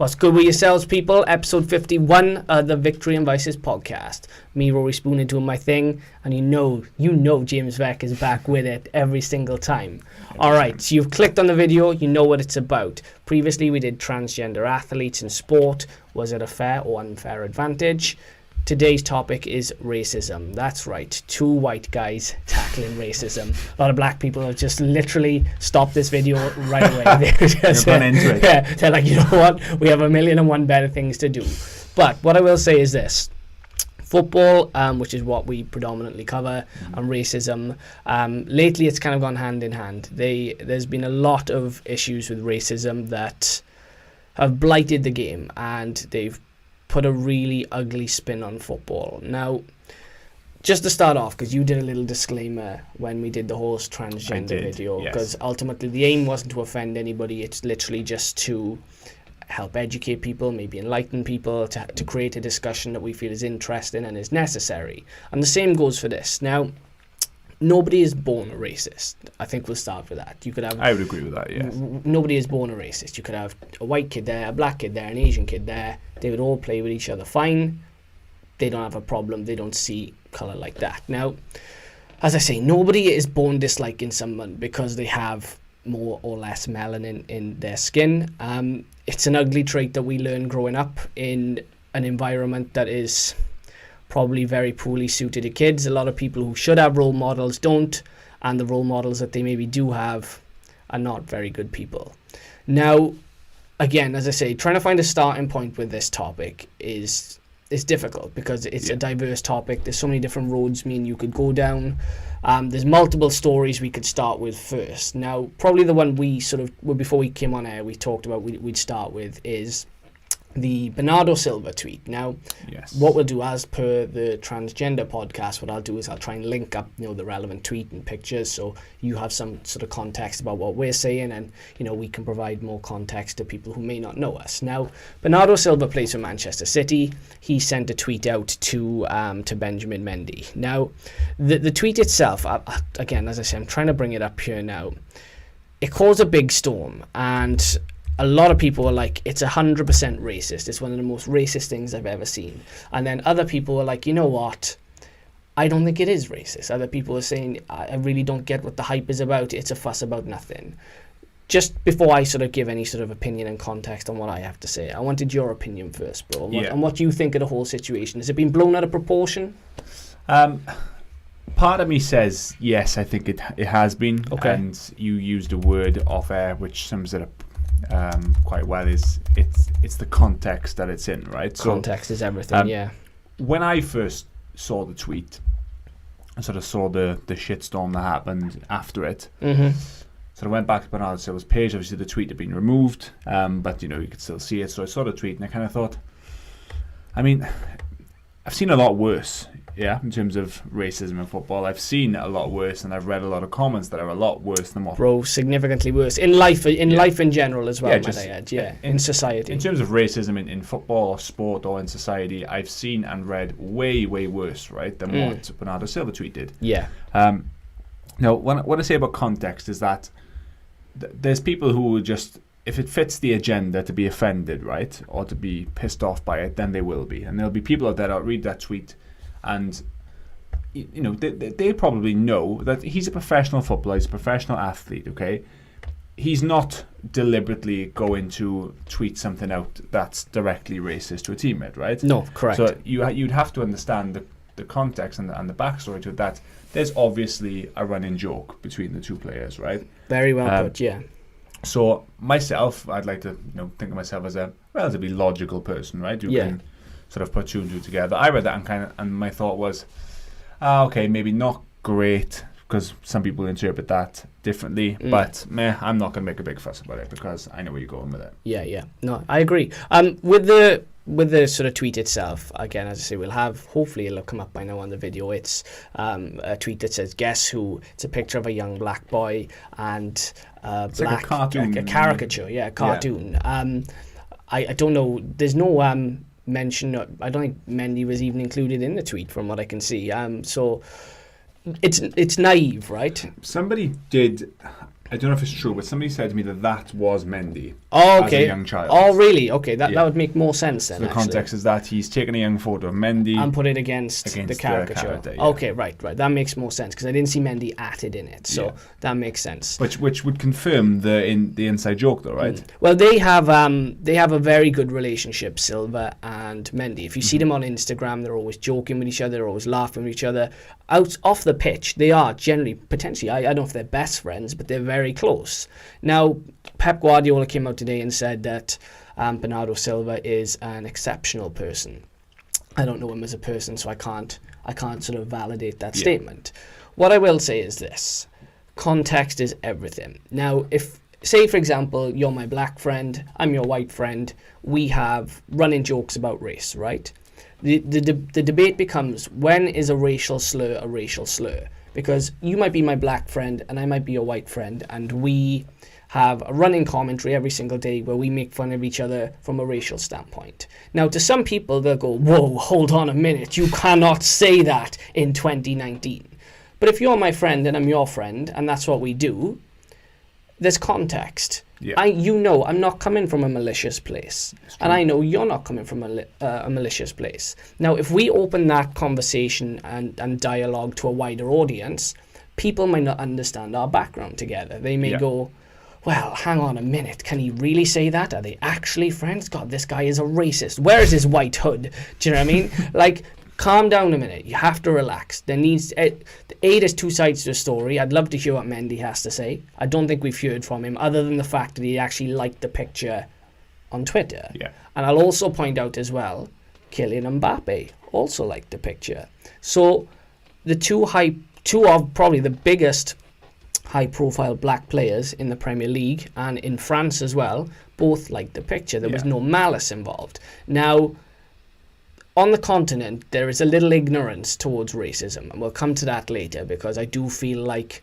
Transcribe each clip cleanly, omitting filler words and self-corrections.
What's good with yourselves, people? Episode 51 of the Victory and Vices podcast. Me, Rory Spooner, doing my thing, and you know James Veck is back with it every single time. Alright, so you've clicked on the video, you know what it's about. Previously we did transgender athletes in sport. Was it a fair or unfair advantage? Today's topic is racism. That's right, two white guys tackling racism. A lot of black people have just literally stopped this video right away. They're like, you know what? We have 1,000,001 better things to do. But what I will say is this. Football, which is what we predominantly cover, and racism, lately it's kind of gone hand in hand. There's been a lot of issues with racism that have blighted the game, and they've put a really ugly spin on football. Now, just to start off, because you did a little disclaimer when we did the whole transgender video, because ultimately the aim wasn't to offend anybody, it's literally just to help educate people, maybe enlighten people, to create a discussion that we feel is interesting and is necessary. And the same goes for this. Now, nobody is born a racist. I think we'll start with that. I would agree with that, yes. Nobody is born a racist. You could have a white kid there, a black kid there, an Asian kid there. They would all play with each other fine. They don't have a problem. They don't see colour like that. Now, as I say, nobody is born disliking someone because they have more or less melanin in their skin. It's an ugly trait that we learn growing up in an environment that is probably very poorly suited to kids. A lot of people who should have role models don't, and the role models that they maybe do have are not very good people. Now, again, as I say, trying to find a starting point with this topic is difficult because it's a diverse topic. There's so many different roads me and you could go down. There's multiple stories we could start with first. Now, probably the one we before we came on air, we talked about we'd start with is the Bernardo Silva tweet. Now, what we'll do, as per the transgender podcast, what I'll do is I'll try and link up, the relevant tweet and pictures, so you have some sort of context about what we're saying, and we can provide more context to people who may not know us. Now, Bernardo Silva plays for Manchester City. He sent a tweet out to Benjamin Mendy. Now, the tweet itself, again, as I say, I'm trying to bring it up here now. It caused a big storm, and a lot of people were like, it's 100% racist. It's one of the most racist things I've ever seen. And then other people were like, you know what? I don't think it is racist. Other people are saying, I really don't get what the hype is about. It's a fuss about nothing. Just before I sort of give any sort of opinion and context on what I have to say, I wanted your opinion first, bro. And what you think of the whole situation. Has it been blown out of proportion? Part of me says, yes, I think it has been. Okay. And you used a word off air which sums it up quite well. It's the context that it's in, right? Context is everything. When I first saw the tweet, I sort of saw the shitstorm that happened after it. So I went back to Bernardo Silva's page. Obviously the tweet had been removed, but you could still see it. So I saw the tweet and I kind of thought, I mean, I've seen a lot worse, in terms of racism in football. I've seen a lot worse, and I've read a lot of comments that are a lot worse than what... Bro, significantly worse. In life in general as well, might I add. In society. In terms of racism in football or sport or in society, I've seen and read way, way worse, right, than what Bernardo Silva tweeted. Yeah. Now, what I say about context is that there's people who will just... If it fits the agenda to be offended, right, or to be pissed off by it, then they will be. And there'll be people out there that read that tweet and they probably know that he's a professional footballer, he's a professional athlete, okay? He's not deliberately going to tweet something out that's directly racist to a teammate, right? No, correct. So you'd have to understand the context and the backstory to it, that there's obviously a running joke between the two players, right? Very well put, yeah. So myself, I'd like to think of myself as a relatively logical person, right? Who can sort of put two and two together. I read that and my thought was, okay, maybe not great, because some people interpret that differently, but I'm not going to make a big fuss about it because I know where you're going with it. Yeah. No, I agree. With the sort of tweet itself, again, as I say, hopefully it'll come up by now on the video. It's a tweet that says, guess who? It's a picture of a young black boy and it's like a cartoon. A caricature, a cartoon. I don't know, there's no mention, I don't think Mendy was even included in the tweet from what I can see. So it's naive, right? Somebody did I don't know if it's true, but somebody said to me that was Mendy Oh, as a okay. young child. Oh, really? Okay, that Yeah. would make more sense then. So the actually. context is that he's taken a young photo of Mendy And put it against the caricature. character, yeah. Okay, right. That makes more sense because I didn't see Mendy added in it, so Yeah. that makes sense. which would confirm the inside joke, though, right? Well, they have a very good relationship, Silva and Mendy. If you see them on Instagram, they're always joking with each other, they're always laughing with each other. Out off the pitch, they are generally potentially. I don't know if they're best friends, but they're very close. Now, Pep Guardiola came out today and said that Bernardo Silva is an exceptional person. I don't know him as a person, so I can't sort of validate that statement. What I will say is this: context is everything. Now, if say for example you're my black friend, I'm your white friend, we have running jokes about race, right? The debate becomes, when is a racial slur a racial slur? Because you might be my black friend and I might be your white friend, and we have a running commentary every single day where we make fun of each other from a racial standpoint. Now, to some people, they'll go, whoa, hold on a minute, you cannot say that in 2019. But if you're my friend and I'm your friend, and that's what we do, there's context. Yeah. I'm not coming from a malicious place, and I know you're not coming from a malicious place. Now, if we open that conversation and dialogue to a wider audience, people might not understand our background together. They may go, well, hang on a minute, can he really say that? Are they actually friends? God, this guy is a racist. Where is his white hood? Do you know what I mean? Like, calm down a minute. You have to relax. There's two sides to the story. I'd love to hear what Mendy has to say. I don't think we've heard from him, other than the fact that he actually liked the picture on Twitter. Yeah. And I'll also point out as well, Kylian Mbappe also liked the picture. So the two of probably the biggest high-profile black players in the Premier League and in France as well, both liked the picture. There was no malice involved. Now, on the continent, there is a little ignorance towards racism, and we'll come to that later, because I do feel like,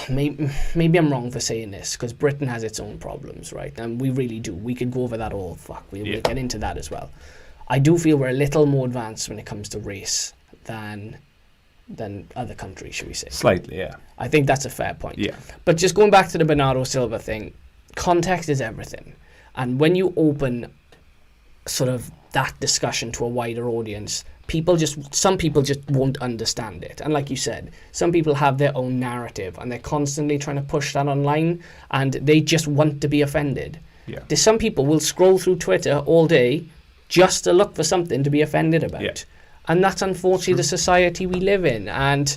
maybe I'm wrong for saying this, because Britain has its own problems, right? And we really do. We could go over that all. We'll get into that as well. I do feel we're a little more advanced when it comes to race than other countries, should we say? Slightly, yeah. I think that's a fair point. Yeah. But just going back to the Bernardo Silva thing, context is everything. And when you open sort of that discussion to a wider audience, some people just won't understand it. And like you said, some people have their own narrative and they're constantly trying to push that online, and they just want to be offended. Yeah. There's some people will scroll through Twitter all day just to look for something to be offended about. Yeah. And that's unfortunately the society we live in. And,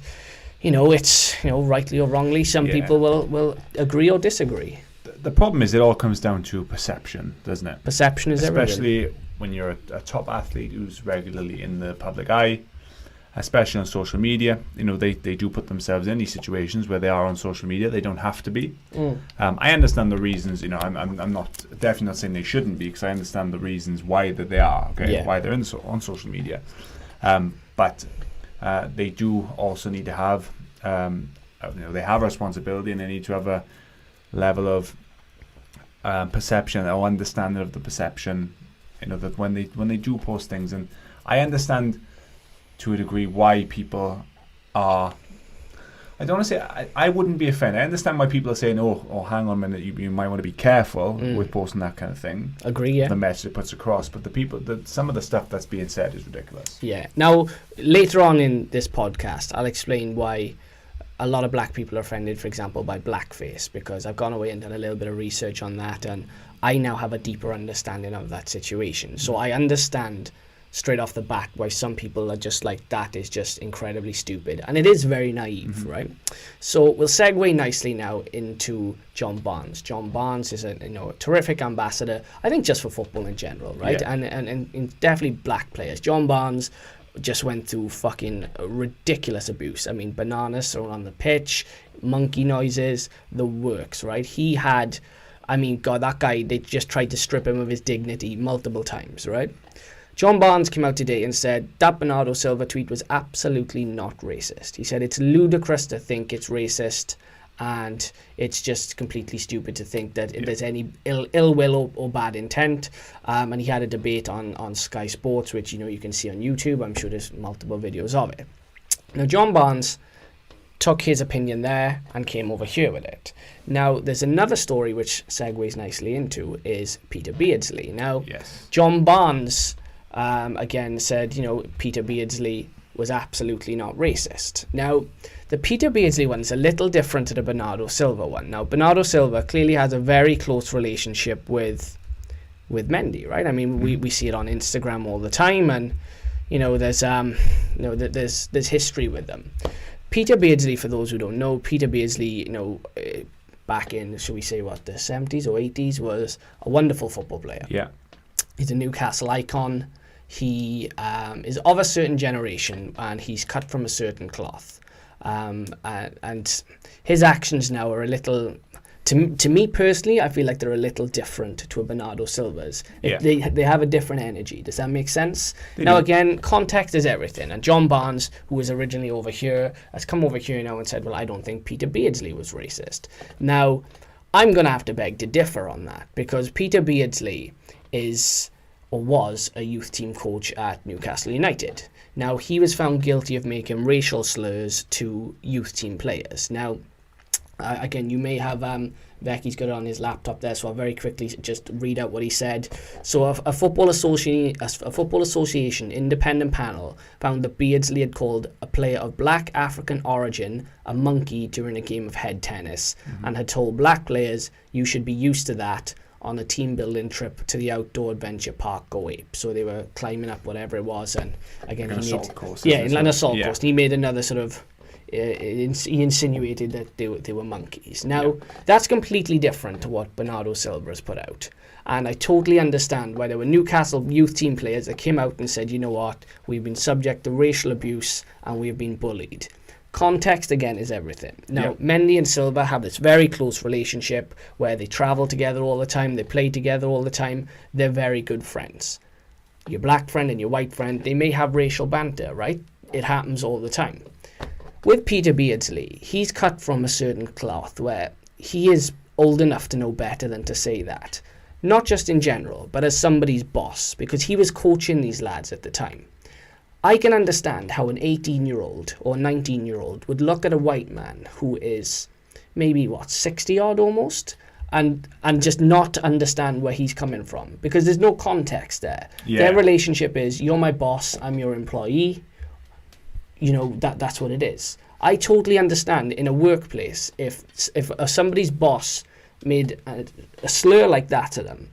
it's, rightly or wrongly, some people will agree or disagree. The problem is it all comes down to perception, doesn't it? Perception is everything. Especially when you're a top athlete who's regularly in the public eye, especially on social media. They do put themselves in these situations where they are on social media. They don't have to be. I understand the reasons. I'm not definitely not saying they shouldn't be, because I understand the reasons why that they are. Okay, why they're on social media. But they do also need to have, they have a responsibility, and they need to have a level of perception or understanding of the perception. That when they do post things, and I understand to a degree why people are. I don't want to say I wouldn't be offended. I understand why people are saying, "Oh, hang on a minute, you might want to be careful with posting that kind of thing." Agree, yeah. The message it puts across, but some of the stuff that's being said is ridiculous. Yeah. Now, later on in this podcast, I'll explain why a lot of black people are offended, for example, by blackface, because I've gone away and done a little bit of research on that, and I now have a deeper understanding of that situation. So I understand straight off the bat why some people are just like, that is just incredibly stupid. And it is very naive, right? So we'll segue nicely now into John Barnes. John Barnes is a terrific ambassador, I think, just for football in general, right? Yeah. And definitely black players. John Barnes just went through fucking ridiculous abuse. I mean, bananas thrown on the pitch, monkey noises, the works, right? He had, God, that guy, they just tried to strip him of his dignity multiple times, right? John Barnes came out today and said that Bernardo Silva tweet was absolutely not racist. He said it's ludicrous to think it's racist, and it's just completely stupid to think that there's any ill will or bad intent. And he had a debate on Sky Sports, which you can see on YouTube. I'm sure there's multiple videos of it. Now, John Barnes took his opinion there and came over here with it. Now, there's another story which segues nicely into is Peter Beardsley. Now, Yes. John Barnes, again, said, Peter Beardsley was absolutely not racist. Now, the Peter Beardsley one is a little different to the Bernardo Silva one. Now, Bernardo Silva clearly has a very close relationship with Mendy, right? I mean, we see it on Instagram all the time, and there's history with them. Peter Beardsley, for those who don't know, Peter Beardsley, back in, should we say, the 70s or 80s, was a wonderful football player. Yeah. He's a Newcastle icon. He is of a certain generation, and he's cut from a certain cloth. And his actions now are a little, to me personally, I feel like they're a little different to a Bernardo Silva's. Yeah. They have a different energy. Does that make sense? They now, do. again, context is everything. And John Barnes, who was originally over here, has come over here now and said, well, I don't think Peter Beardsley was racist. Now, I'm going to have to beg to differ on that, because Peter Beardsley is, or was, a youth team coach at Newcastle United. Now, he was found guilty of making racial slurs to youth team players. Now, again, you may have Becky's got it on his laptop there, so I'll very quickly just read out what he said. So, a football association independent panel found that Beardsley had called a player of black African origin a monkey during a game of head tennis, and had told black players, "You should be used to that," on a team building trip to the outdoor adventure park Go Ape. So they were climbing up whatever it was, and again, Like an assault course. in an assault Yeah. course. He made another sort of. He insinuated that they were monkeys. Now, that's completely different to what Bernardo Silva has put out. And I totally understand why there were Newcastle youth team players that came out and said, you know what, we've been subject to racial abuse and we've been bullied. Context, again, is everything. Now, Mendy and Silva have this very close relationship where they travel together all the time, they play together all the time, they're very good friends. Your black friend and your white friend, they may have racial banter, right? It happens all the time. With Peter Beardsley, he's cut from a certain cloth where he is old enough to know better than to say that. Not just in general, but as somebody's boss, because he was coaching these lads at the time. I can understand how an 18-year-old or 19-year-old would look at a white man who is maybe, 60-odd almost, and just not understand where he's coming from, because there's no context there. Yeah. Their relationship is, you're my boss, I'm your employee. That's what it is. I totally understand in a workplace if somebody's boss made a slur like that to them,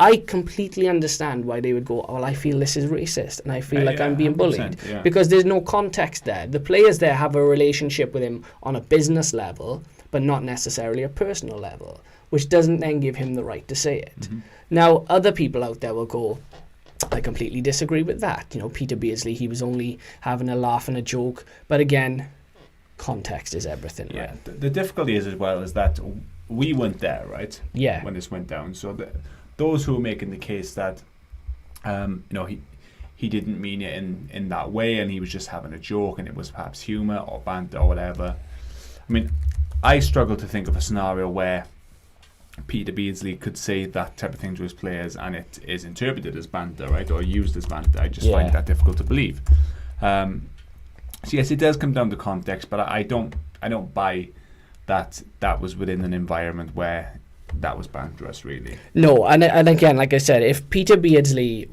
I completely understand why they would go, well, I feel this is racist and I feel like I'm being bullied. Yeah. Because there's no context there. The players there have a relationship with him on a business level, but not necessarily a personal level, which doesn't then give him the right to say it. Mm-hmm. Now, other people out there will go, I completely disagree with that. Peter Beardsley, he was only having a laugh and a joke. But again, context is everything. Yeah. Right? The difficulty is as well is that we weren't there, right? Yeah. When this went down. So those who are making the case that, he didn't mean it in that way and he was just having a joke and it was perhaps humour or banter or whatever. I mean, I struggle to think of a scenario where Peter Beardsley could say that type of thing to his players and it is interpreted as banter, right, or used as banter. I just find that difficult to believe. So yes, it does come down to context, but I don't buy that was within an environment where that was banterous, really. No, and again, like I said, if Peter Beardsley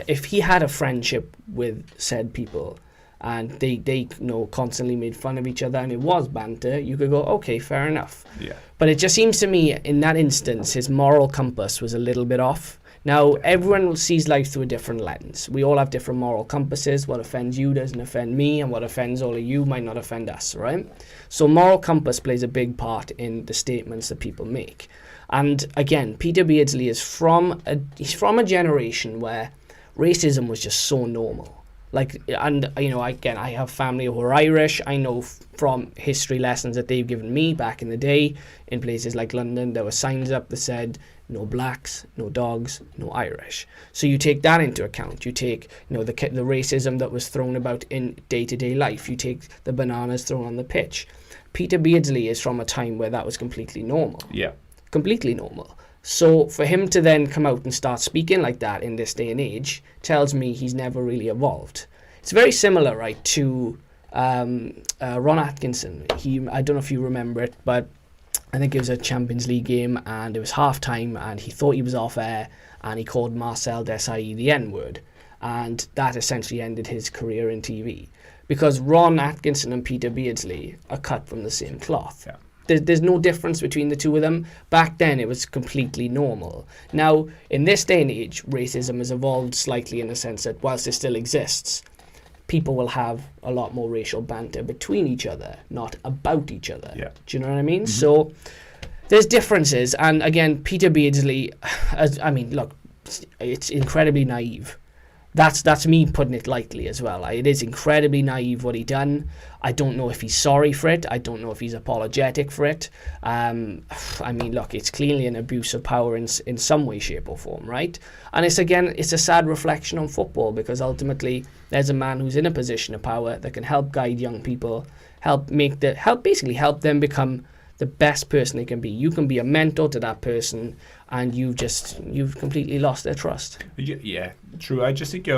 if he had a friendship with said people and they constantly made fun of each other and it was banter, you could go, okay, fair enough. Yeah. But it just seems to me, in that instance, his moral compass was a little bit off. Now, everyone sees life through a different lens. We all have different moral compasses. What offends you doesn't offend me, and what offends all of you might not offend us, right? So moral compass plays a big part in the statements that people make. And again, Peter Beardsley is he's from a generation where racism was just so normal. I have family who are Irish. I know from history lessons that they've given me back in the day, in places like London, there were signs up that said, no blacks, no dogs, no Irish. So you take that into account. You take, the racism that was thrown about in day-to-day life. You take the bananas thrown on the pitch. Peter Beardsley is from a time where that was completely normal. Yeah. Completely normal. So for him to then come out and start speaking like that in this day and age tells me he's never really evolved. It's very similar, right, to Ron Atkinson, I don't know if you remember it, but I think it was a Champions League game and it was half time and he thought he was off air and he called Marcel Desailly the N-word, and that essentially ended his career in TV, because Ron Atkinson and Peter Beardsley are cut from the same cloth. Yeah. There's no difference between the two of them. Back then it was completely normal. Now, in this day and age, racism has evolved slightly in the sense that whilst it still exists, people will have a lot more racial banter between each other, not about each other. Yeah. Do you know what I mean? So there's differences. And again, Peter Beardsley, look, it's incredibly naive. That's me putting it lightly as well. It is incredibly naive what he done. I don't know if he's sorry for it. I don't know if he's apologetic for it. Look, it's clearly an abuse of power in some way, shape or form, right? And it's a sad reflection on football, because ultimately there's a man who's in a position of power that can help guide young people, help them become the best person they can be. You can be a mentor to that person, and you've completely lost their trust. Yeah, true. I just think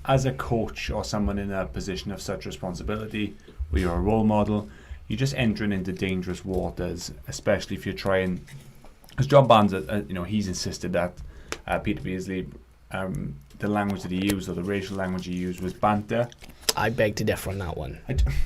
as a coach or someone in a position of such responsibility, where you're a role model, you're just entering into dangerous waters, especially if you're trying. Because John Barnes, he's insisted that Peter Beardsley, the language that he used, or the racial language he used, was banter. I beg to differ on that one.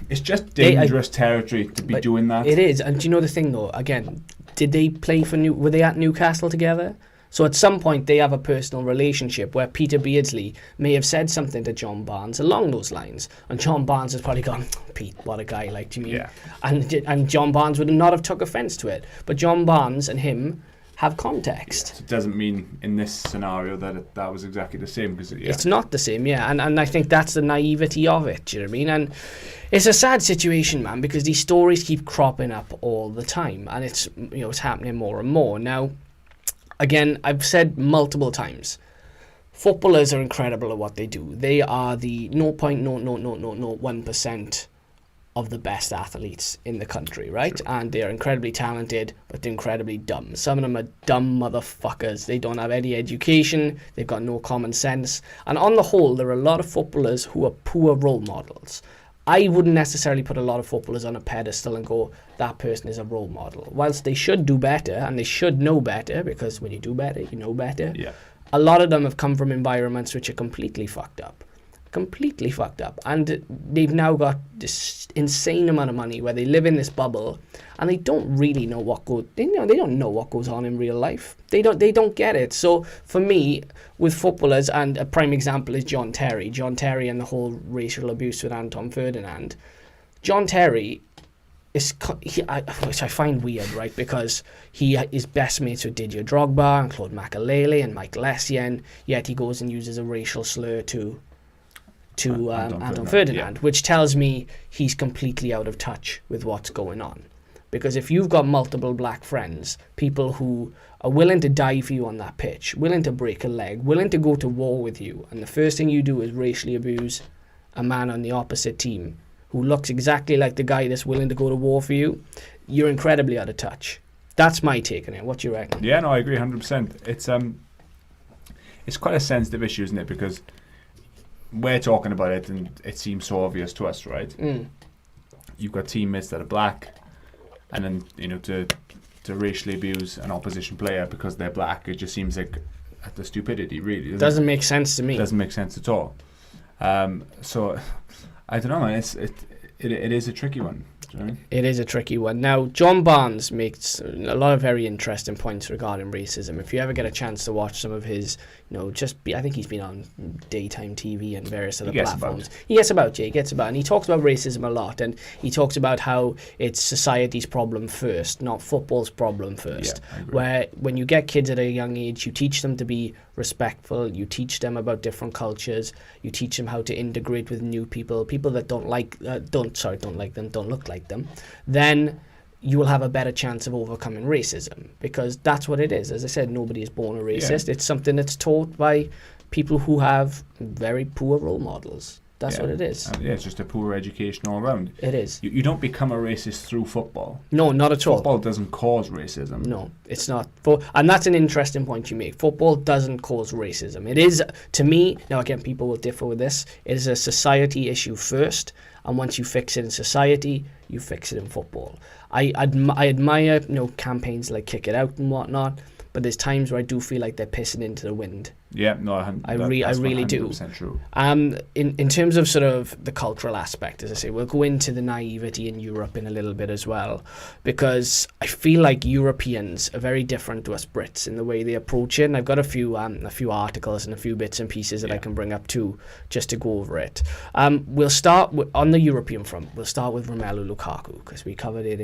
It's just dangerous territory to be doing that. It is. And do you know the thing though? Again, did they play were they at Newcastle together? So at some point they have a personal relationship where Peter Beardsley may have said something to John Barnes along those lines, and John Barnes has probably gone, Pete, what a guy, like, do you mean? Yeah. And John Barnes would not have took offence to it. But John Barnes and him have context. Yes, it doesn't mean in this scenario that was exactly the same, because it's not the same, yeah. And I think that's the naivety of it, do you know what I mean? And it's a sad situation, man, because these stories keep cropping up all the time, and it's happening more and more. Now, again, I've said multiple times, footballers are incredible at what they do. They are the 0.00001% of the best athletes in the country, right? Sure. And they are incredibly talented, but they're incredibly dumb. Some of them are dumb motherfuckers. They don't have any education. They've got no common sense. And on the whole, there are a lot of footballers who are poor role models. I wouldn't necessarily put a lot of footballers on a pedestal and go, that person is a role model. Whilst they should do better, and they should know better, because when you do better, you know better. Yeah. A lot of them have come from environments which are completely fucked up. And they've now got this insane amount of money where they live in this bubble, and they don't really know they don't know what goes on in real life. They don't get it. So for me, with footballers, and a prime example is John Terry and the whole racial abuse with Anton Ferdinand. John Terry which I find weird, right? Because he is best mates with Didier Drogba and Claude Makélélé and Michael Essien, yet he goes and uses a racial slur to Anton Ferdinand, which tells me he's completely out of touch with what's going on. Because if you've got multiple black friends, people who are willing to die for you on that pitch, willing to break a leg, willing to go to war with you, and the first thing you do is racially abuse a man on the opposite team who looks exactly like the guy that's willing to go to war for you, you're incredibly out of touch. That's my take on it. What do you reckon? Yeah, no, I agree 100%. It's quite a sensitive issue, isn't it? Because we're talking about it and it seems so obvious to us, right? Mm. You've got teammates that are black, and then to racially abuse an opposition player because they're black, it just seems like the stupidity, really. Doesn't make sense to me. It doesn't make sense at all. So I don't know, man. It is a tricky one. Right? It is a tricky one. Now, John Barnes makes a lot of very interesting points regarding racism. If you ever get a chance to watch some of his, I think he's been on daytime TV and various other platforms. He gets about, and he talks about racism a lot, and he talks about how it's society's problem first, not football's problem first. Yeah, I agree. Where when you get kids at a young age, you teach them to be respectful, you teach them about different cultures, you teach them how to integrate with new people that don't look like them, then you will have a better chance of overcoming racism, because that's what it is. As I said, nobody is born a racist. Yeah. It's something that's taught by people who have very poor role models. That's what it is. It's just a poor education all around. It is. You don't become a racist through football. No, not at all. Football doesn't cause racism. No, it's not. And that's an interesting point you make. Football doesn't cause racism. It is, to me, now again, people will differ with this, it is a society issue first, and once you fix it in society, you fix it in football. I admire, campaigns like Kick It Out and whatnot, but there's times where I do feel like they're pissing into the wind. Yeah, no, I really do. 100% true. In terms of sort of the cultural aspect, as I say, we'll go into the naivety in Europe in a little bit as well, because I feel like Europeans are very different to us Brits in the way they approach it. And I've got a few articles and a few bits and pieces that I can bring up too, just to go over it. We'll start on the European front. We'll start with Romelu Lukaku, because we covered it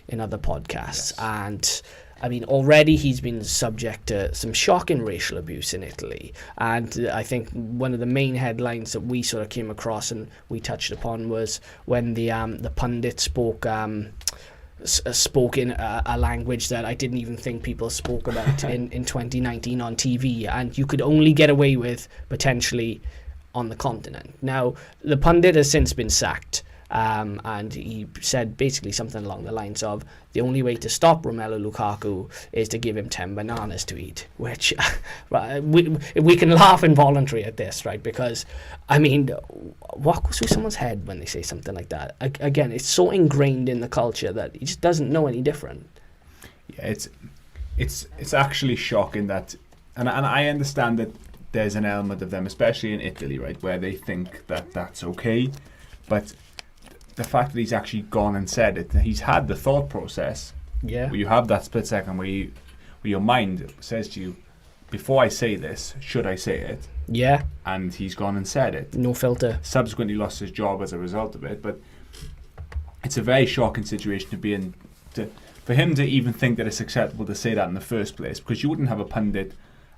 in other podcasts. Yes. And I mean, already he's been subject to some shocking racial abuse in Italy. And I think one of the main headlines that we sort of came across and we touched upon was when the pundit spoke in a language that I didn't even think people spoke about in 2019 on TV. And you could only get away with potentially on the continent. Now, the pundit has since been sacked. And he said basically something along the lines of, the only way to stop Romelu Lukaku is to give him 10 bananas to eat, which we can laugh involuntarily at this, right? Because, I mean, what goes through someone's head when they say something like that? Again, it's so ingrained in the culture that he just doesn't know any different. Yeah, it's actually shocking that, and I understand that there's an element of them, especially in Italy, right, where they think that that's okay, but the fact that he's actually gone and said it, he's had the thought process. Yeah. Where you have that split second where your mind says to you, before I say this, should I say it? Yeah. And he's gone and said it. No filter. Subsequently lost his job as a result of it. But it's a very shocking situation to be in. For him to even think that it's acceptable to say that in the first place, because you wouldn't have a pundit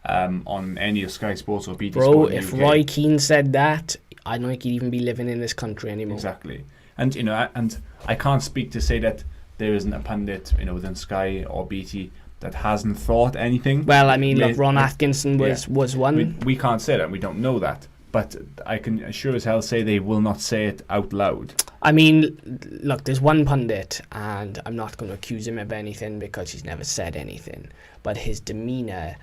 on any of Sky Sports or BT Sport. Bro, if Roy Keane said that, I don't think he'd even be living in this country anymore. Exactly. And and I can't speak to say that there isn't a pundit, within Sky or BT that hasn't thought anything. Well, I mean, look, Ron Atkinson was one. We can't say that. We don't know that. But I can sure as hell say they will not say it out loud. I mean, look, there's one pundit, and I'm not going to accuse him of anything because he's never said anything. But his demeanour,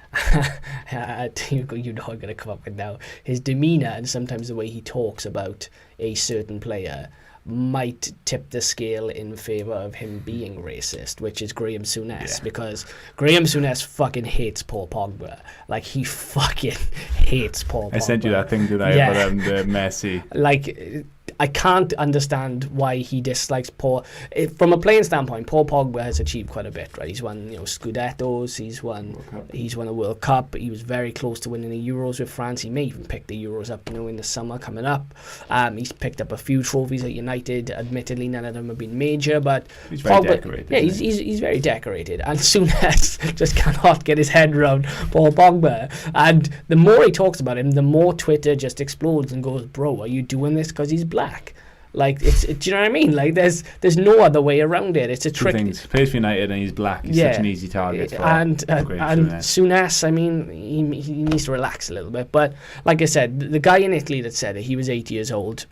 you know I'm going to come up with now, his demeanour and sometimes the way he talks about a certain player might tip the scale in favour of him being racist, which is Graham Souness, because Graham Souness fucking hates Paul Pogba. Like, he fucking hates Paul Pogba. I sent you that thing, did I, about the Messi? Like, I can't understand why he dislikes Paul. From a playing standpoint, Paul Pogba has achieved quite a bit, right? He's won, Scudettos, he's won a World Cup. He was very close to winning the Euros with France. He may even pick the Euros up, in the summer coming up. He's picked up a few trophies at United. Admittedly, none of them have been major, but he's very decorated. Yeah, he's very decorated. And Souness just cannot get his head around Paul Pogba. And the more he talks about him, the more Twitter just explodes and goes, "Bro, are you doing this because he's black?" Like, do you know what I mean? Like, there's no other way around it. It's a trick. He plays for United and he's black. He's such an easy target for and Souness, I mean, he needs to relax a little bit. But like I said, the guy in Italy that said it, he was 8 years old.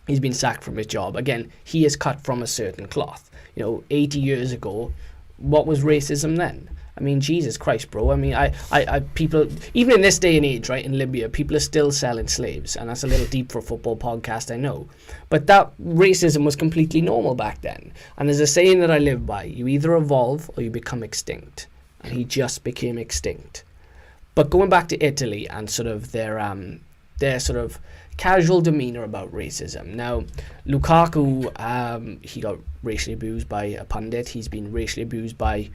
He's been sacked from his job. Again, he is cut from a certain cloth. 80 years ago, what was racism then? I mean, Jesus Christ, bro. I mean, I people, even in this day and age, right, in Libya, people are still selling slaves. And that's a little deep for a football podcast, I know. But that racism was completely normal back then. And there's a saying that I live by. You either evolve or you become extinct. And he just became extinct. But going back to Italy and sort of their sort of casual demeanour about racism. Now, Lukaku, he got racially abused by a pundit. He's been racially abused by,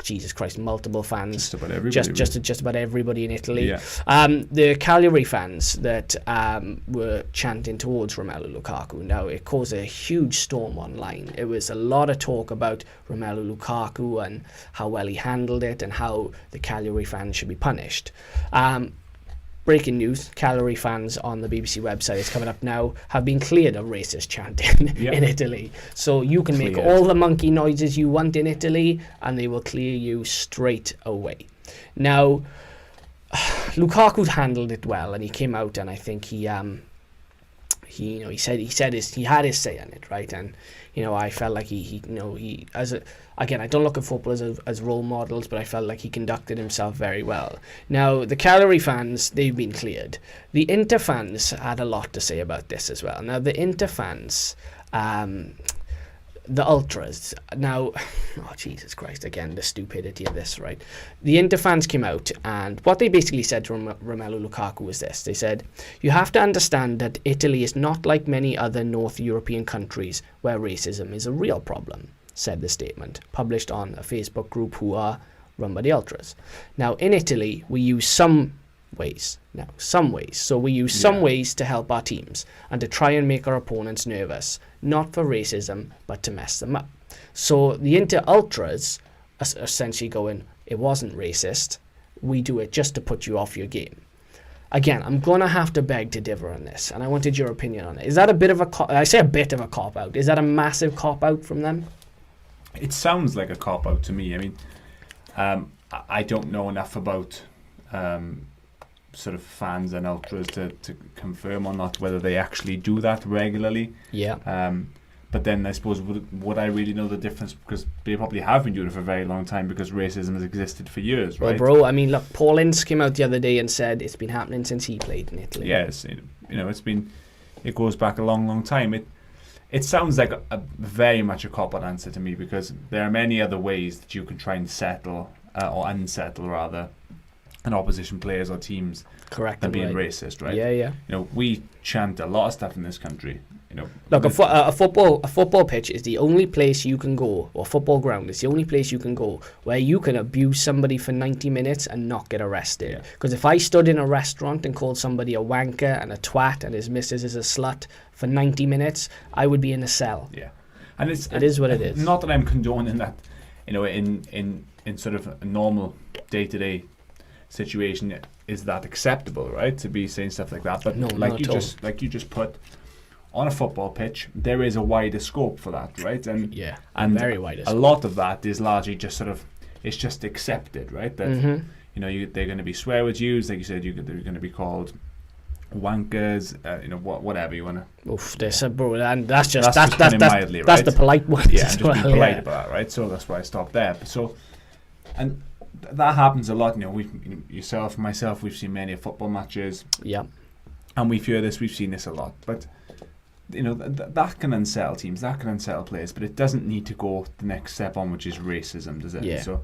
Jesus Christ, multiple fans. Just about everybody. Just about everybody in Italy. Yeah. The Cagliari fans that were chanting towards Romelu Lukaku. Now, it caused a huge storm online. It was a lot of talk about Romelu Lukaku and how well he handled it and how the Cagliari fans should be punished. Breaking news, Cagliari fans on the BBC website, it's coming up now, have been cleared of racist chanting in Italy. So you can make all the monkey noises you want in Italy and they will clear you straight away. Now, Lukaku's handled it well and he came out and I think he he had his say on it, right? And I felt like he again, I don't look at footballers as role models, but I felt like he conducted himself very well. Now, the Cagliari fans, they've been cleared. The Inter fans had a lot to say about this as well. Now, the Inter fans, the ultras. Now, oh Jesus Christ, again, the stupidity of this, right? The Inter fans came out, and what they basically said to Romelu Lukaku was this. They said, "You have to understand that Italy is not like many other North European countries where racism is a real problem," said the statement, published on a Facebook group who are run by the ultras. Now, in Italy, we use some ways. So we use some ways to help our teams and to try and make our opponents nervous, not for racism, but to mess them up. So the Inter Ultras are essentially going, it wasn't racist, we do it just to put you off your game. Again, I'm going to have to beg to differ on this, and I wanted your opinion on it. Is that a bit of I say a bit of a cop-out. Is that a massive cop-out from them? It sounds like a cop-out to me. I mean, I don't know enough about sort of fans and ultras to confirm or not whether they actually do that regularly. Yeah. But then I suppose would I really know the difference, because they probably have been doing it for a very long time, because racism has existed for years, right? Well, bro, I mean, look, Paul Ince came out the other day and said it's been happening since he played in Italy. Yes, it goes back a long time. It sounds like a very much a cop-out answer to me, because there are many other ways that you can try and settle or unsettle rather an opposition players or teams than being racist, right? Yeah. We chant a lot of stuff in this country. Look, a football pitch is the only place you can go, or football ground is the only place you can go where you can abuse somebody for 90 minutes and not get arrested. Because if I stood in a restaurant and called somebody a wanker and a twat and his missus is a slut for 90 minutes, I would be in a cell. Yeah, and it is what it is. Not that I'm condoning that, in sort of a normal day-to-day situation, is that acceptable, right? To be saying stuff like that, but no, like you just put. On a football pitch, there is a wider scope for that, right? And very wider. A lot of that is largely just sort of, it's just accepted, right? That they're going to be swear words used, like you said, they're going to be called wankers, whatever you want to. Oof, bro, and that's mildly, right? That's the polite one. Yeah, I'm just being polite about that, right? So that's why I stopped there. So, and that happens a lot. Yourself, myself, we've seen many football matches. Yeah, and we've seen this a lot, but. That can unsettle teams, that can unsettle players, but it doesn't need to go the next step on, which is racism, does it? Yeah. So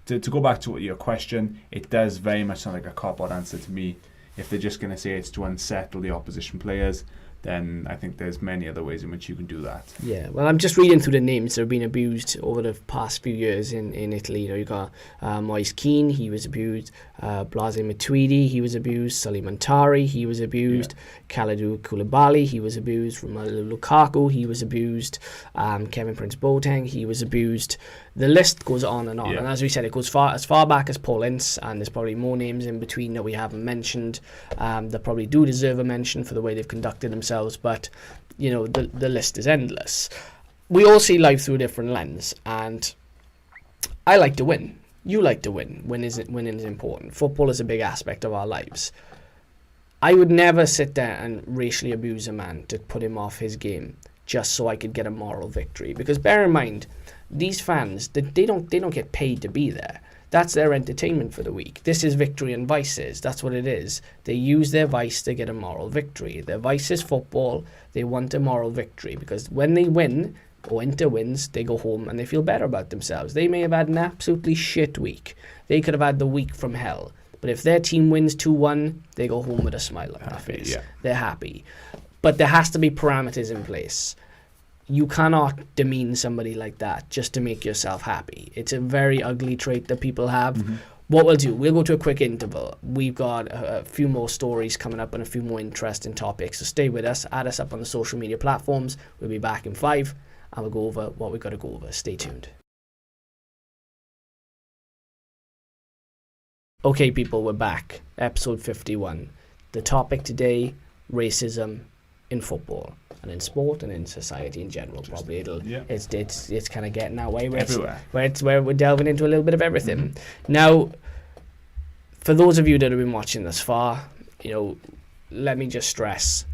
to go back to your question, it does very much sound like a cop-out answer to me. If they're just going to say it's to unsettle the opposition players, then I think there's many other ways in which you can do that. Yeah, well, I'm just reading through the names that have been abused over the past few years in Italy. You got Moise Keane, he was abused. Blase Matuidi, he was abused. Sully Montari, he was abused. Kalidou Koulibaly, he was abused. Romelu Lukaku, he was abused. Kevin Prince Boateng, he was abused. The list goes on and on. Yeah. And as we said, it goes as far back as Paul Ince, and there's probably more names in between that we haven't mentioned. That probably do deserve a mention for the way they've conducted themselves, but the list is endless. We all see life through a different lens, and I like to win. You like to win. Winning is important. Football is a big aspect of our lives. I would never sit there and racially abuse a man to put him off his game just so I could get a moral victory. Because bear in mind, these fans, they don't get paid to be there. That's their entertainment for the week. This is Victory and Vices. That's what it is. They use their vice to get a moral victory. Their vice is football. They want a moral victory because when they win, or Inter wins, they go home and they feel better about themselves. They may have had an absolutely shit week. They could have had the week from hell. But if their team wins 2-1, they go home with a smile on their face. Yeah. They're happy. But there has to be parameters in place. You cannot demean somebody like that just to make yourself happy. It's a very ugly trait that people have. Mm-hmm. What we'll do, we'll go to a quick interval. We've got a few more stories coming up and a few more interesting topics. So stay with us. Add us up on the social media platforms. We'll be back in 5 and we'll go over what we've got to go over. Stay tuned. Okay, people, we're back. Episode 51. The topic today, racism in football. And in sport and in society in general, probably it's kind of getting that way where we're delving into a little bit of everything. Mm-hmm. Now, for those of you that have been watching this far, let me just stress,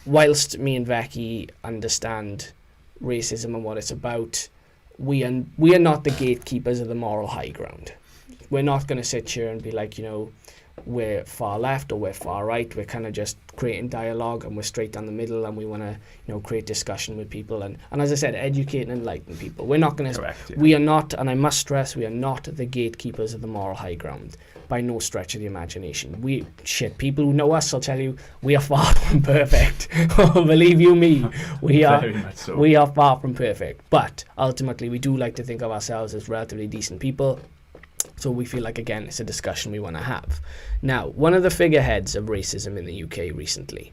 whilst me and Becky understand racism and what it's about, we are not the gatekeepers of the moral high ground. We're not going to sit here and be like, we're far left or we're far right. We're kind of just creating dialogue, and we're straight down the middle, and we want to create discussion with people and as I said, educate and enlighten people. We're not going to. Correct, yeah. We are not, and I must stress, we are not the gatekeepers of the moral high ground by no stretch of the imagination. People who know us will tell you we are far from perfect. Believe you me, we are. Very much so. We are far from perfect, but ultimately we do like to think of ourselves as relatively decent people. So we feel like, again, it's a discussion we want to have. Now, one of the figureheads of racism in the UK recently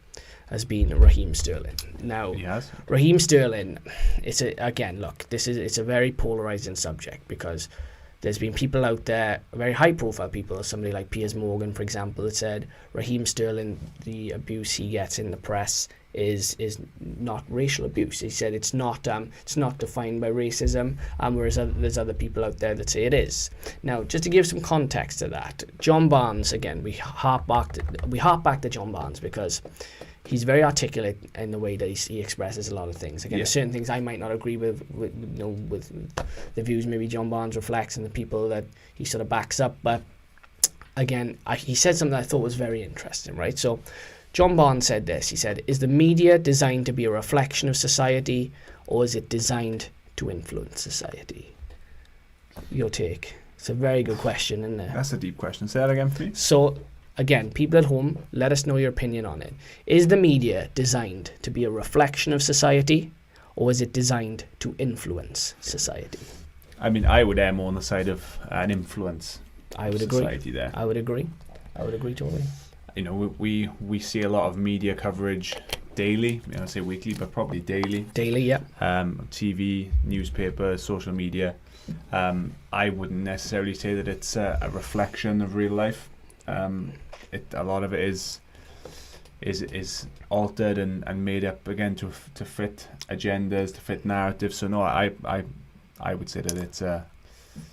has been Raheem Sterling. Now, Yes. Raheem Sterling, it's a very polarizing subject, because there's been people out there, very high-profile people, somebody like Piers Morgan, for example, that said Raheem Sterling, the abuse he gets in the press is not racial abuse. He said it's not defined by racism, whereas there's other people out there that say it is. Now, just to give some context to that, John Barnes, again, we harp back to John Barnes because he's very articulate in the way that he expresses a lot of things. Again, there's certain things I might not agree with the views maybe John Barnes reflects and the people that he sort of backs up. But again, he said something I thought was very interesting, right? So John Barnes said this. He said, "Is the media designed to be a reflection of society, or is it designed to influence society?" Your take. It's a very good question, isn't it? That's a deep question. Say that again, please. So, again, people at home, let us know your opinion on it. Is the media designed to be a reflection of society, or is it designed to influence society? I mean, I would err more on the side of an influence. I would society agree. There. I would agree totally. We see a lot of media coverage daily. I say weekly, but probably daily. Daily, yeah. TV, newspaper, social media. I wouldn't necessarily say that it's a reflection of real life. A lot of it is altered and made up again to fit agendas, to fit narratives. So no, I would say that it's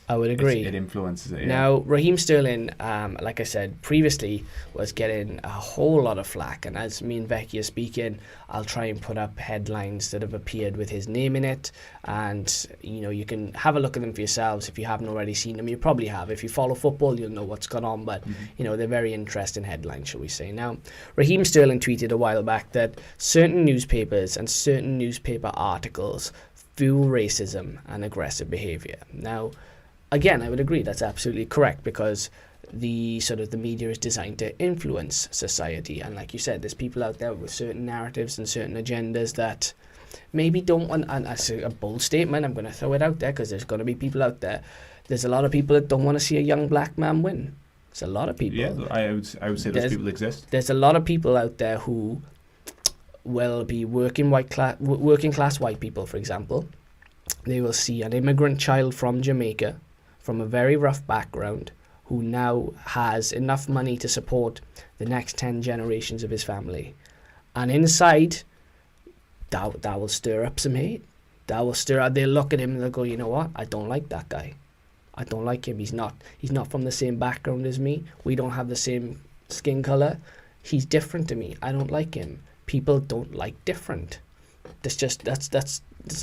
I would agree. It influences it. Yeah. Now, Raheem Sterling, like I said previously, was getting a whole lot of flack. And as me and Becky are speaking, I'll try and put up headlines that have appeared with his name in it. And, you can have a look at them for yourselves if you haven't already seen them. You probably have. If you follow football, you'll know what's gone on. But, they're very interesting headlines, shall we say. Now, Raheem Sterling tweeted a while back that certain newspapers and certain newspaper articles fuel racism and aggressive behaviour. Now, again, I would agree that's absolutely correct, because the media is designed to influence society, and like you said, there's people out there with certain narratives and certain agendas that maybe don't want, and that's a bold statement, I'm going to throw it out there because there's going to be people out there, there's a lot of people that don't want to see a young black man win. There's a lot of people. Yeah, I would say those people exist. There's a lot of people out there who will be working class white people, for example. They will see an immigrant child from Jamaica, from a very rough background, who now has enough money to support the next 10 generations of his family. And inside, that will stir up some hate. They'll look at him and they'll go, you know what? I don't like that guy. I don't like him. He's not from the same background as me. We don't have the same skin color. He's different to me. I don't like him. People don't like different. That's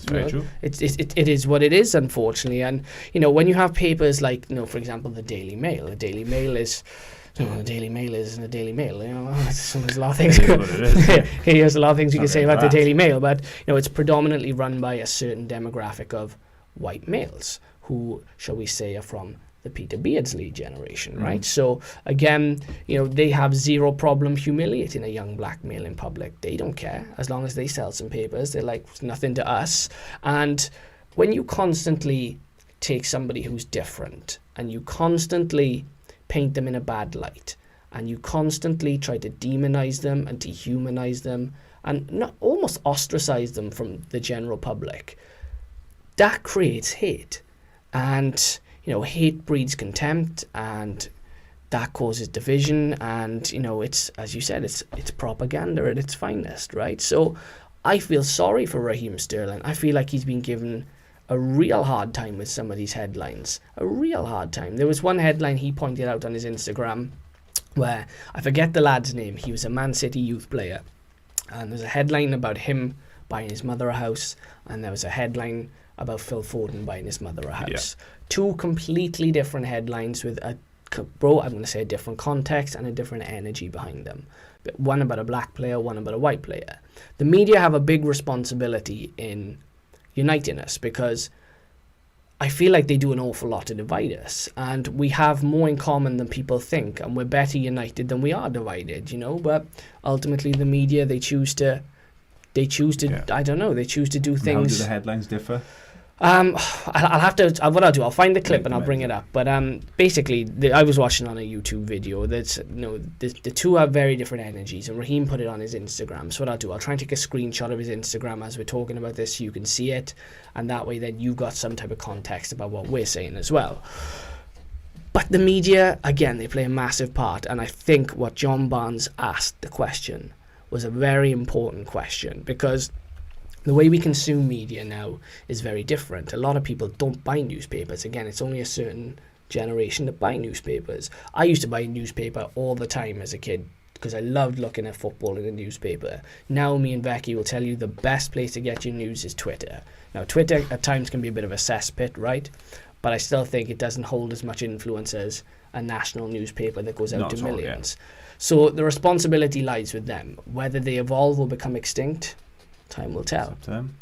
very true. It is what it is, unfortunately. And when you have papers like, for example, the Daily Mail. The Daily Mail is the Daily Mail isn't a Daily Mail. There's a lot of things. There's a lot of things you can say about the Daily Mail, but it's predominantly run by a certain demographic of white males who, shall we say, are from the Peter Beardsley generation, right? So again, they have zero problem humiliating a young black male in public. They don't care as long as they sell some papers. They're like, it's nothing to us. And when you constantly take somebody who's different and you constantly paint them in a bad light and you constantly try to demonize them and dehumanize them and not almost ostracize them from the general public, that creates hate. And hate breeds contempt, and that causes division, and it's, as you said, it's propaganda at its finest, right? So I feel sorry for Raheem Sterling. I feel like he's been given a real hard time with some of these headlines. A real hard time. There was one headline he pointed out on his Instagram where, I forget the lad's name, he was a Man City youth player, And there's a headline about him buying his mother a house, and there was a headline about Phil Foden buying his mother a house. Yeah. Two completely different headlines with I'm going to say a different context and a different energy behind them. One about a black player, one about a white player. The media have a big responsibility in uniting us, because I feel like they do an awful lot to divide us, and we have more in common than people think, and we're better united than we are divided, But ultimately, the media, they choose to I don't know, they choose to do things. How do the headlines differ? I'll have to. What I'll do, I'll find the clip and I'll bring it up. But basically, I was watching on a YouTube video. That's the two have very different energies, and Raheem put it on his Instagram. So what I'll do, I'll try and take a screenshot of his Instagram as we're talking about this, so you can see it, and that way then you've got some type of context about what we're saying as well. But the media, again, they play a massive part, and I think what John Barnes asked the question was a very important question, because the way we consume media now is very different. A lot of people don't buy newspapers. Again, it's only a certain generation that buy newspapers. I used to buy a newspaper all the time as a kid because I loved looking at football in a newspaper. Now me and Becky will tell you the best place to get your news is Twitter. Now Twitter at times can be a bit of a cesspit, right? But I still think it doesn't hold as much influence as a national newspaper that goes out to millions. So the responsibility lies with them. Whether they evolve or become extinct, time will tell.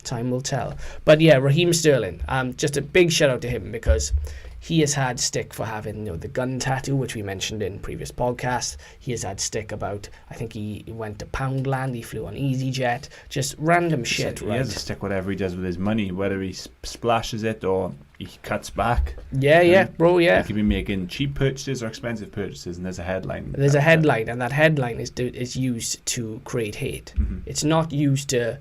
Time will tell. But yeah, Raheem Sterling, just a big shout out to him, because he has had stick for having the gun tattoo, which we mentioned in previous podcasts. He has had stick about, I think he went to Poundland, he flew on EasyJet, just random shit, right? He has a stick whatever he does with his money, whether he splashes it or he cuts back. Yeah, bro, yeah. He could be making cheap purchases or expensive purchases, and there's a headline. There's a headline, and that headline is used to create hate. Mm-hmm. It's not used to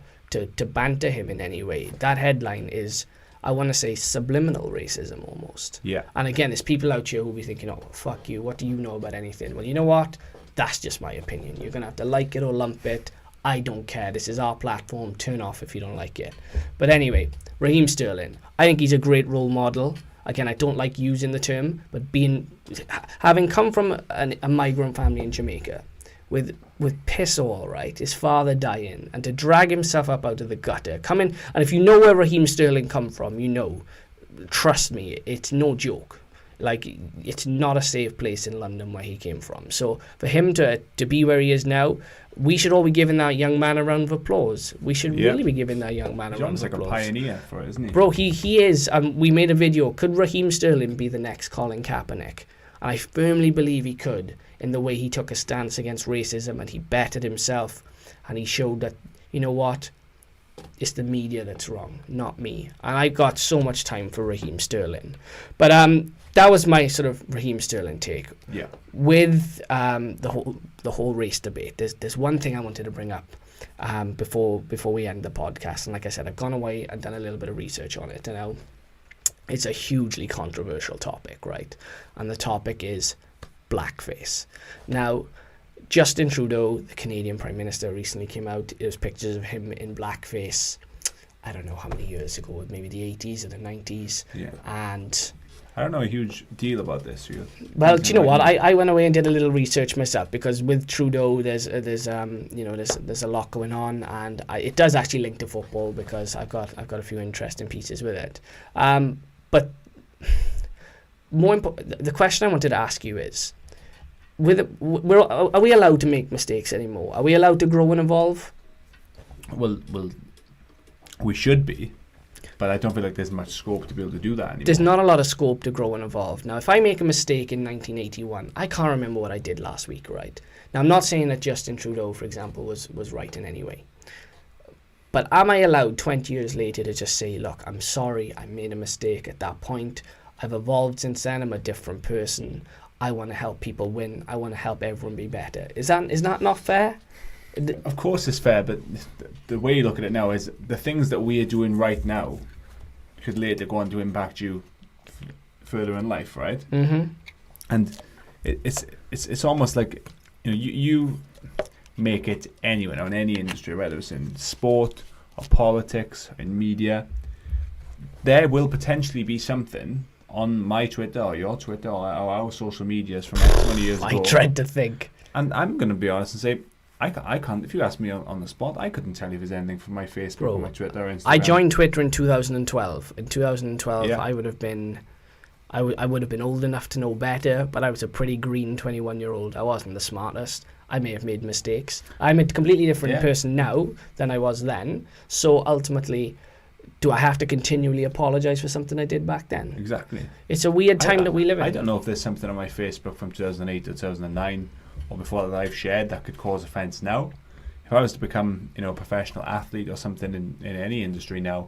banter him in any way. That headline is, I want to say, subliminal racism almost. Yeah. And again, there's people out here who will be thinking, oh, fuck you, what do you know about anything? Well, you know what? That's just my opinion. You're going to have to like it or lump it. I don't care. This is our platform. Turn off if you don't like it. But anyway, Raheem Sterling. I think he's a great role model. Again, I don't like using the term, but having come from a migrant family in Jamaica, with piss all, right, his father dying, and to drag himself up out of the gutter, and if you know where Raheem Sterling come from, trust me, it's no joke. Like, it's not a safe place in London where he came from. So for him to be where he is now, we should all be giving that young man a round of applause. We should really be giving that young man a round of applause. He's like a pioneer for it, isn't he? Bro, he is. We made a video. Could Raheem Sterling be the next Colin Kaepernick? And I firmly believe he could, in the way he took a stance against racism, and he bettered himself, and he showed that, you know what, it's the media that's wrong, not me. And I got so much time for Raheem Sterling. But that was my sort of Raheem Sterling take. Yeah. With the whole race debate, there's one thing I wanted to bring up before we end the podcast. And like I said, I've gone away and done a little bit of research on it, and now it's a hugely controversial topic, right? And the topic is blackface. Now, Justin Trudeau, the Canadian Prime Minister, recently came out. It was pictures of him in blackface, I don't know how many years ago, maybe the 80s or the 90s. Yeah. And I don't know a huge deal about this. Well, do you know what? I went away and did a little research myself, because with Trudeau, there's a lot going on, and it does actually link to football, because I've got a few interesting pieces with it. But more important, the question I wanted to ask you is, are we allowed to make mistakes anymore? Are we allowed to grow and evolve? Well, we should be, but I don't feel like there's much scope to be able to do that anymore. There's not a lot of scope to grow and evolve. Now, if I make a mistake in 1981, I can't remember what I did last week, right? Now, I'm not saying that Justin Trudeau, for example, was right in any way. But am I allowed 20 years later to just say, look, I'm sorry, I made a mistake at that point. I've evolved since then. I'm a different person. I want to help people win. I want to help everyone be better. Is that not fair? Of course it's fair, but the way you look at it now is the things that we are doing right now could later go on to impact you further in life, right? Mm-hmm. And it's almost like, you make it anywhere now in any industry, whether it's in sport or politics, in media, there will potentially be something on my Twitter or your Twitter or our social medias from 20 years ago. I dread to think. And I'm going to be honest and say, I can't. If you ask me on the spot, I couldn't tell you if there's anything from my Facebook Bro, or my Twitter or Instagram. I joined Twitter in 2012. In 2012, Yeah. I would have been old enough to know better, but I was a pretty green 21-year-old. I wasn't the smartest. I may have made mistakes. I'm a completely different person now than I was then. So ultimately, do I have to continually apologise for something I did back then? Exactly. It's a weird time that we live in. I don't know if there's something on my Facebook from 2008 or 2009 or before that I've shared that could cause offence now. If I was to become, a professional athlete or something in any industry now,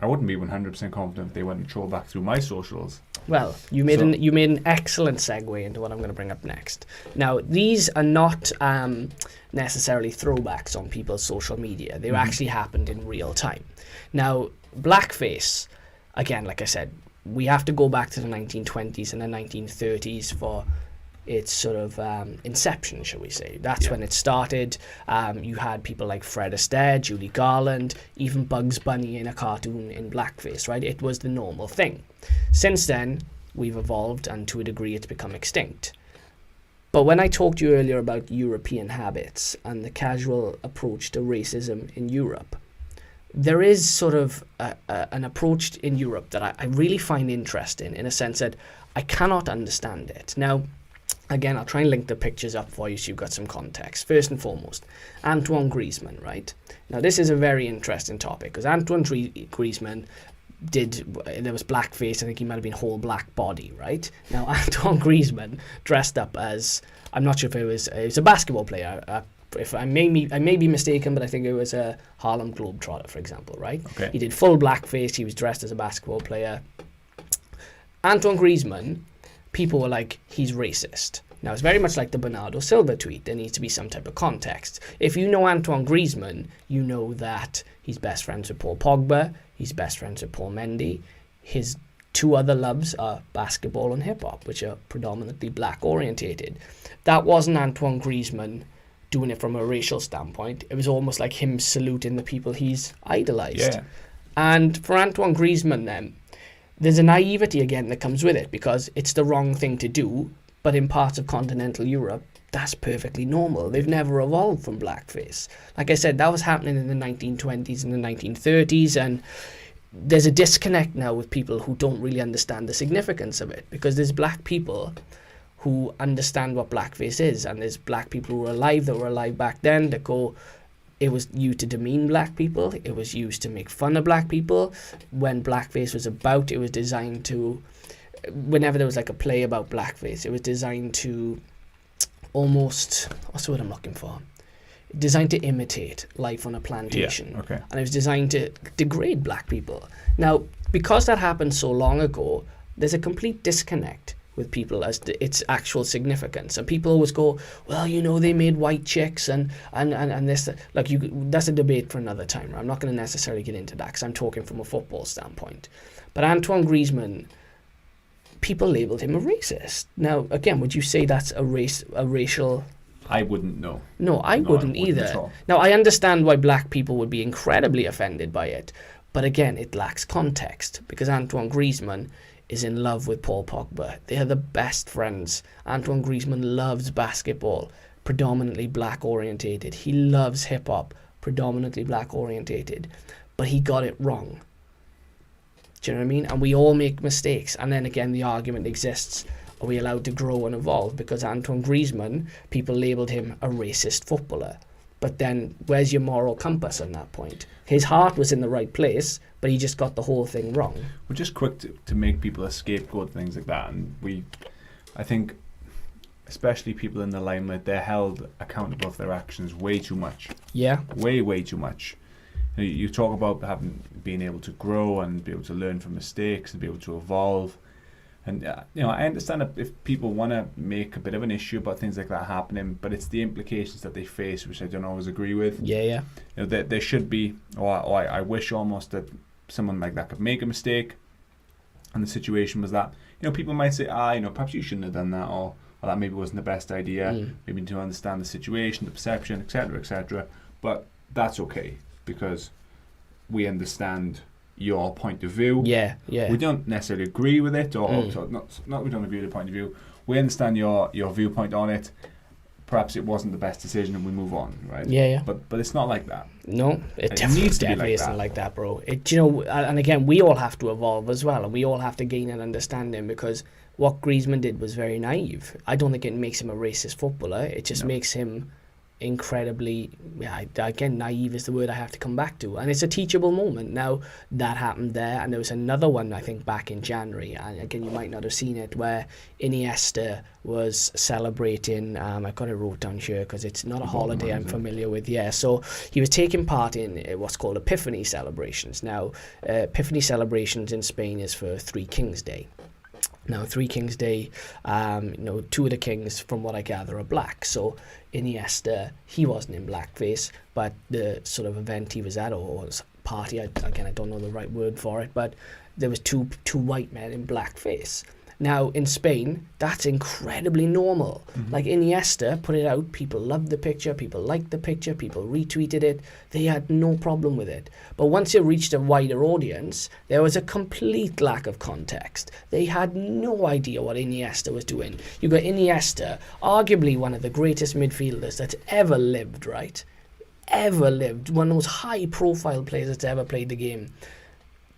I wouldn't be 100% confident if they went and troll back through my socials. Well, you made an excellent segue into what I'm going to bring up next. Now, these are not necessarily throwbacks on people's social media. They actually happened in real time. Now, blackface, again, like I said, we have to go back to the 1920s and the 1930s for its sort of inception, shall we say. That's when it started. You had people like Fred Astaire, Judy Garland, even Bugs Bunny in a cartoon in blackface, right? It was the normal thing. Since then, we've evolved, and to a degree, it's become extinct. But when I talked to you earlier about European habits and the casual approach to racism in Europe, there is sort of an approach in Europe that I really find interesting, in a sense that I cannot understand it. Now, again, I'll try and link the pictures up for you so you've got some context. First and foremost, Antoine Griezmann, right? Now, this is a very interesting topic because Antoine Griezmann there was blackface. I think he might have been whole black body, right? Now, Antoine Griezmann dressed up as, I'm not sure if it was a basketball player. If I may be mistaken, but I think it was a Harlem Globetrotter, for example, right? Okay. He did full blackface. He was dressed as a basketball player. Antoine Griezmann, people were like, he's racist. Now, it's very much like the Bernardo Silva tweet. There needs to be some type of context. If you know Antoine Griezmann, you know that he's best friends with Paul Pogba. He's best friends with Paul Mendy. His two other loves are basketball and hip-hop, which are predominantly black-orientated. That wasn't Antoine Griezmann doing it from a racial standpoint. It was almost like him saluting the people he's idolised. Yeah. And for Antoine Griezmann then, there's a naivety again that comes with it because it's the wrong thing to do, but in parts of continental Europe, that's perfectly normal. They've never evolved from blackface. Like I said, that was happening in the 1920s and the 1930s, and there's a disconnect now with people who don't really understand the significance of it, because there's black people who understand what blackface is, and there's black people who were alive back then that go, it was used to demean black people, it was used to make fun of black people. When blackface was about, it was designed to, whenever there was like a play about blackface, it was designed to almost, what's the word I'm looking for? Designed to imitate life on a plantation. Yeah, okay. And it was designed to degrade black people. Now, because that happened so long ago, there's a complete disconnect with people as to its actual significance. And people always go, well, they made white chicks and this. Like, that's a debate for another time. I'm not going to necessarily get into that because I'm talking from a football standpoint. But Antoine Griezmann, people labelled him a racist. Now, again, would you say that's a racial... I wouldn't know. No, I wouldn't either. At all. Now, I understand why black people would be incredibly offended by it, but again, it lacks context, because Antoine Griezmann is in love with Paul Pogba. They are the best friends. Antoine Griezmann loves basketball, predominantly black orientated. He loves hip hop, predominantly black orientated, but he got it wrong. Do you know what I mean? And we all make mistakes. And then again, the argument exists, are we allowed to grow and evolve? Because Antoine Griezmann, people labelled him a racist footballer. But then, where's your moral compass on that point? His heart was in the right place, but he just got the whole thing wrong. We're just quick to make people a scapegoat, things like that. And I think, especially people in the limelight, they're held accountable for their actions way too much. Yeah. Way too much. You talk about being able to grow and be able to learn from mistakes and be able to evolve. And I understand if people want to make a bit of an issue about things like that happening, but it's the implications that they face, which I don't always agree with. Yeah. There should be, or I wish almost that someone like that could make a mistake, and the situation was that, people might say, perhaps you shouldn't have done that, or that maybe wasn't the best idea, maybe to understand the situation, the perception, etc. But that's okay, because we understand your point of view. Yeah. We don't necessarily agree with it, or not we don't agree with the point of view. We understand your viewpoint on it. perhaps it wasn't the best decision and we move on, right? Yeah. But it's not like that. No, it needs to be definitely like isn't that. like that, bro. And again, we all have to evolve as well, and we all have to gain an understanding, because what Griezmann did was very naive. I don't think it makes him a racist footballer. It just makes him incredibly, again, naive is the word I have to come back to, and it's a teachable moment. Now, that happened there, and there was another one, I think, back in January, and again, you might not have seen it, where Iniesta was celebrating, I got it wrote down here because it's not a holiday I'm familiar with, so he was taking part in what's called Epiphany celebrations. Now, Epiphany celebrations in Spain is for Three Kings Day. Now, Three Kings Day, two of the kings, from what I gather, are black. So Iniesta, he wasn't in blackface, but the sort of event he was at, or party, I don't know the right word for it, but there was two white men in blackface. Now, in Spain, that's incredibly normal. Like Iniesta put it out, people loved the picture, people liked the picture, people retweeted it, they had no problem with it. But once it reached a wider audience, there was a complete lack of context. They had no idea what Iniesta was doing. You got Iniesta, arguably one of the greatest midfielders that's ever lived, right? Ever lived. One of those high-profile players that's ever played the game.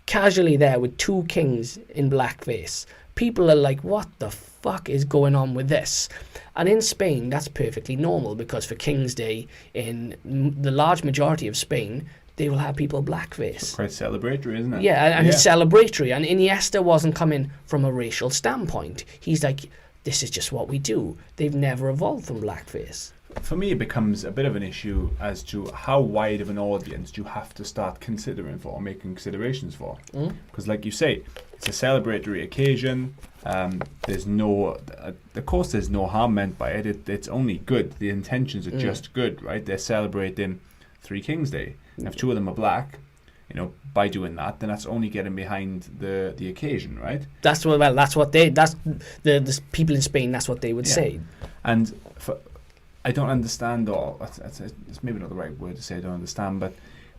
Casually there with two kings in blackface. People are like, what the fuck is going on with this? And in Spain, that's perfectly normal, because for King's Day, in the large majority of Spain, they will have people blackface. It's quite celebratory, isn't it? Yeah, and it's celebratory. And Iniesta wasn't coming from a racial standpoint. He's like, this is just what we do. They've never evolved from blackface. For me, it becomes a bit of an issue as to how wide of an audience do you have to start considering for, or making considerations for. Because like you say, it's a celebratory occasion. There's no, of course there's no harm meant by it. It's only good. The intentions are just good, right? They're celebrating Three Kings Day. And if two of them are black, by doing that, then that's only getting behind the occasion, right? That's the people in Spain, that's what they would say. And I don't understand, or it's maybe not the right word to say I don't understand, but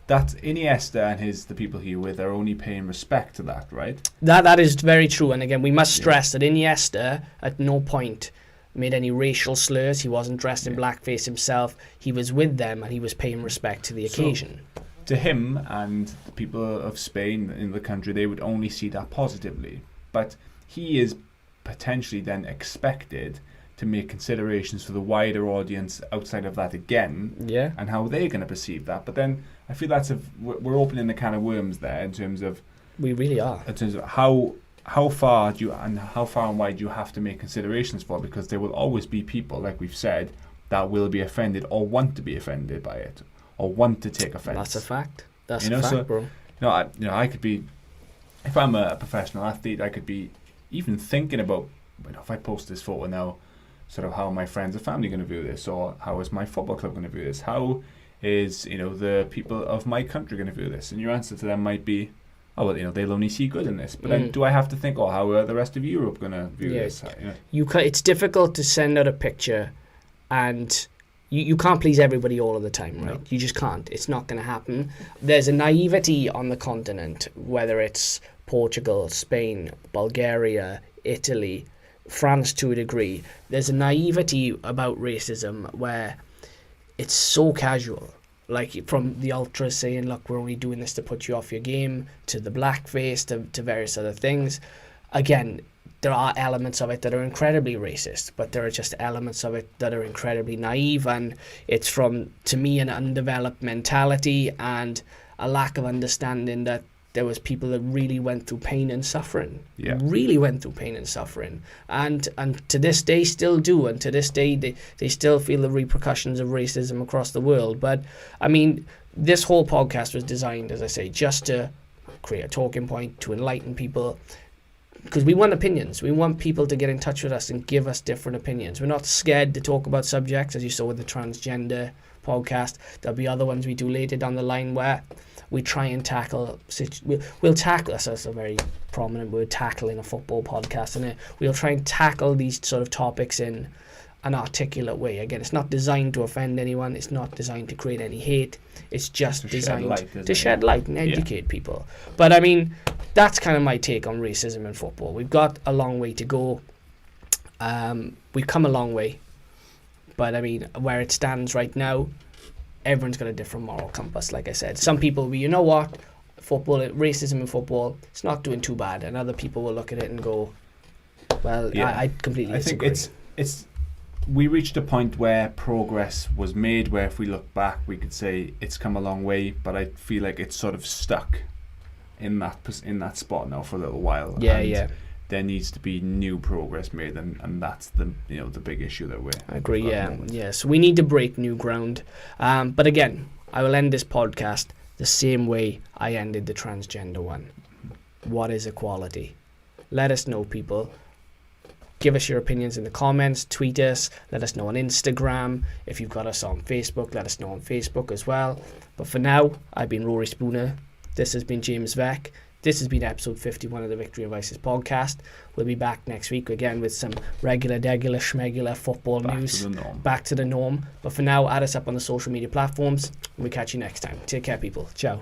that Iniesta and the people he with are only paying respect to that, right? That is very true. And again, we must stress that Iniesta at no point made any racial slurs. He wasn't dressed in blackface himself. He was with them and he was paying respect to the occasion. To him and the people of Spain in the country, they would only see that positively. But he is potentially then expected to make considerations for the wider audience outside of that again, and how they're going to perceive that. But then I feel we're opening the can of worms there in terms of, we really are, in terms of how far and wide do you have to make considerations for, because there will always be people, like we've said, that will be offended or want to be offended by it or want to take offence. That's a fact. That's a fact, bro. I could be, if I'm a professional athlete, I could be even thinking about, if I post this photo now, sort of how my friends and family going to view this, or how is my football club going to view this, how is the people of my country going to view this, and your answer to them might be, they'll only see good in this. But then do I have to think, how are the rest of Europe going to view this? It's difficult to send out a picture, and you can't please everybody all of the time, right? You just can't. It's not going to happen. There's a naivety on the continent, whether it's Portugal, Spain, Bulgaria, Italy, France to a degree. There's a naivety about racism where it's so casual. Like, from the ultras saying, look, we're only doing this to put you off your game, to the blackface, to various other things. Again, there are elements of it that are incredibly racist, but there are just elements of it that are incredibly naive, and it's from, to me, an undeveloped mentality and a lack of understanding that there was people that really went through pain and suffering. Really went through pain and suffering. And to this day still do. And to this day, they still feel the repercussions of racism across the world. But, I mean, this whole podcast was designed, as I say, just to create a talking point, to enlighten people. Because we want opinions. We want people to get in touch with us and give us different opinions. We're not scared to talk about subjects, as you saw with the transgender podcast. There'll be other ones we do later down the line where we try and tackle, we'll tackle, that's a very prominent word, tackle in a football podcast, and we'll try and tackle these sort of topics in an articulate way. Again, it's not designed to offend anyone, it's not designed to create any hate, it's just designed to shed light and educate people. But I mean, that's kind of my take on racism in football. We've got a long way to go. We've come a long way. But I mean, where it stands right now, everyone's got a different moral compass. Like I said, some people, you know what, racism in football, it's not doing too bad, and other people will look at it and go, well, I completely disagree. I think it's we reached a point where progress was made, where if we look back, we could say it's come a long way, but I feel like it's sort of stuck in that spot now for a little while. Yeah. There needs to be new progress made, and that's the big issue that I agree. Yeah. So we need to break new ground. But again, I will end this podcast the same way I ended the transgender one. What is equality? Let us know, people. Give us your opinions in the comments, tweet us, let us know on Instagram. If you've got us on Facebook, let us know on Facebook as well. But for now, I've been Rory Spooner. This has been James Veck. This has been episode 51 of the Victory and Vices podcast. We'll be back next week again with some regular, schmegular football news. Back to the norm. But for now, add us up on the social media platforms. We'll catch you next time. Take care, people. Ciao.